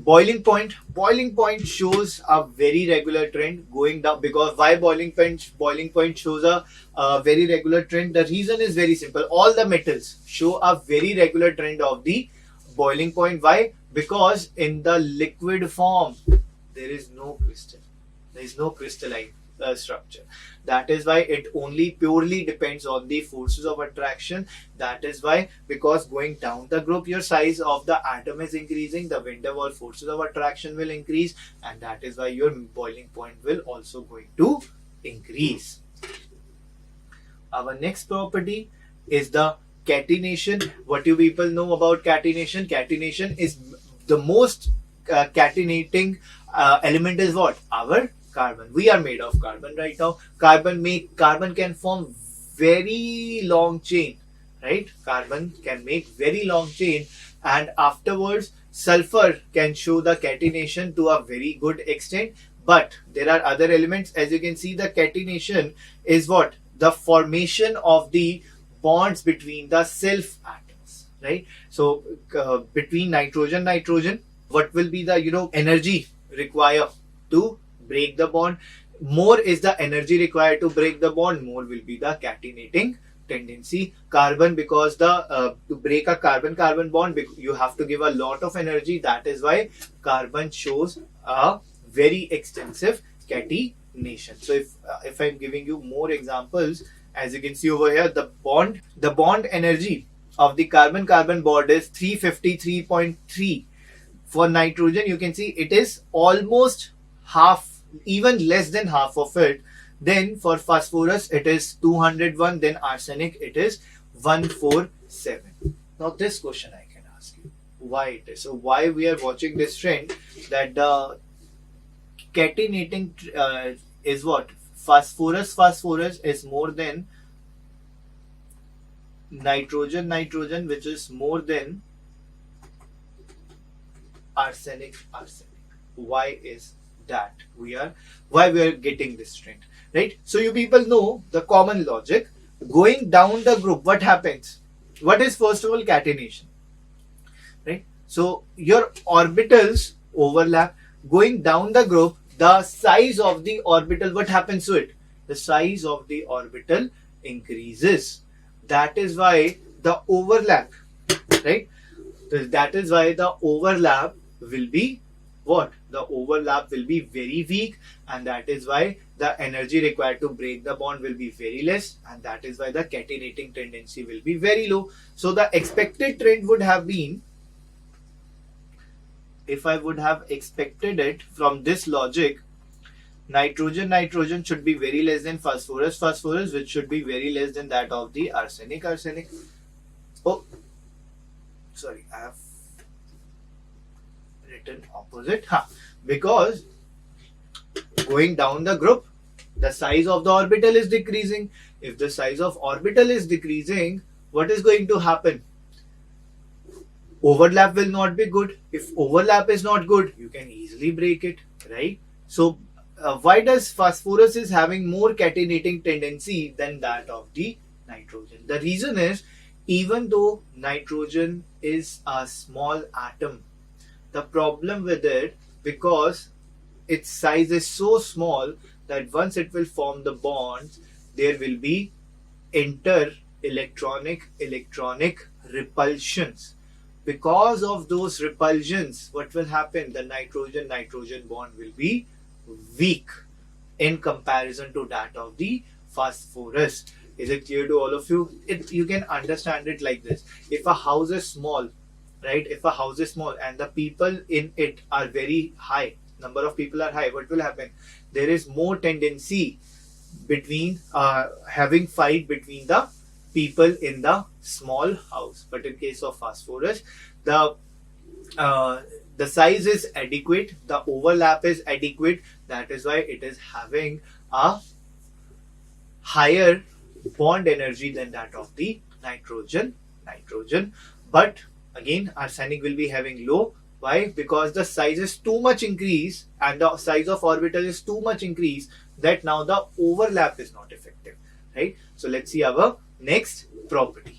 Boiling point shows a very regular trend going down. Because why boiling point shows a very regular trend? The reason is very simple. All the metals show a very regular trend of the boiling point. Why? Because in the liquid form there is no crystal, there is no crystalline structure. That is why it only purely depends on the forces of attraction. That is why, because going down the group, your size of the atom is increasing, the van der Waals forces of attraction will increase, and that is why your boiling point will also going to increase. Our next property is the catenation. What do people know about catenation? Catenation is the most catenating element is what? Our carbon. We are made of carbon right now. Carbon can form very long chain, right? Carbon can make very long chain, and afterwards sulfur can show the catenation to a very good extent. But there are other elements. As you can see, the catenation is what? The formation of the bonds between the self atoms, right? So between nitrogen, what will be the energy required to break the bond? More is the energy required to break the bond, more will be the catenating tendency. Carbon, because to break a carbon bond, you have to give a lot of energy. That is why carbon shows a very extensive catenation. So if I'm giving you more examples, as you can see over here, the bond energy of the carbon bond is 353.3. For nitrogen, you can see it is almost half, even less than half of it. Then for phosphorus it is 201, then arsenic it is 147. Now this question I can ask you, why it is? So why we are watching this trend that the catenating is what? Phosphorus is more than nitrogen, which is more than arsenic. Why is that? Why we are getting this trend, right? So you people know the common logic. Going down the group, what happens? What is first of all catenation, right? So your orbitals overlap. Going down the group, the size of the orbital, what happens to it? The size of the orbital increases. That is why the overlap, right? That is why the overlap will be what? The overlap will be very weak, and that is why the energy required to break the bond will be very less, and that is why the catenating tendency will be very low. So the expected trend would have been, if I would have expected it from this logic, nitrogen should be very less than phosphorus, which should be very less than that of the arsenic. Oh, sorry, I have written opposite. Because going down the group, the size of the orbital is decreasing. If the size of orbital is decreasing, what is going to happen? Overlap will not be good. If overlap is not good, you can easily break it, right? So why does phosphorus is having more catenating tendency than that of the nitrogen? The reason is, even though nitrogen is a small atom, the problem with it, because its size is so small that once it will form the bonds, there will be electronic repulsions. Because of those repulsions, what will happen? The nitrogen bond will be weak in comparison to that of the phosphorus. Is it clear to all of you? You can understand it like this. If a house is small, right? If a house is small and the people in it are very high, number of people are high, what will happen? There is more tendency between having fight between the people in the small house. But in case of phosphorus, the size is adequate, the overlap is adequate. That is why it is having a higher bond energy than that of the nitrogen. But again, arsenic will be having low. Why? Because the size is too much increase and the size of orbital is too much increase, that now the overlap is not effective, right? So let's see our next property.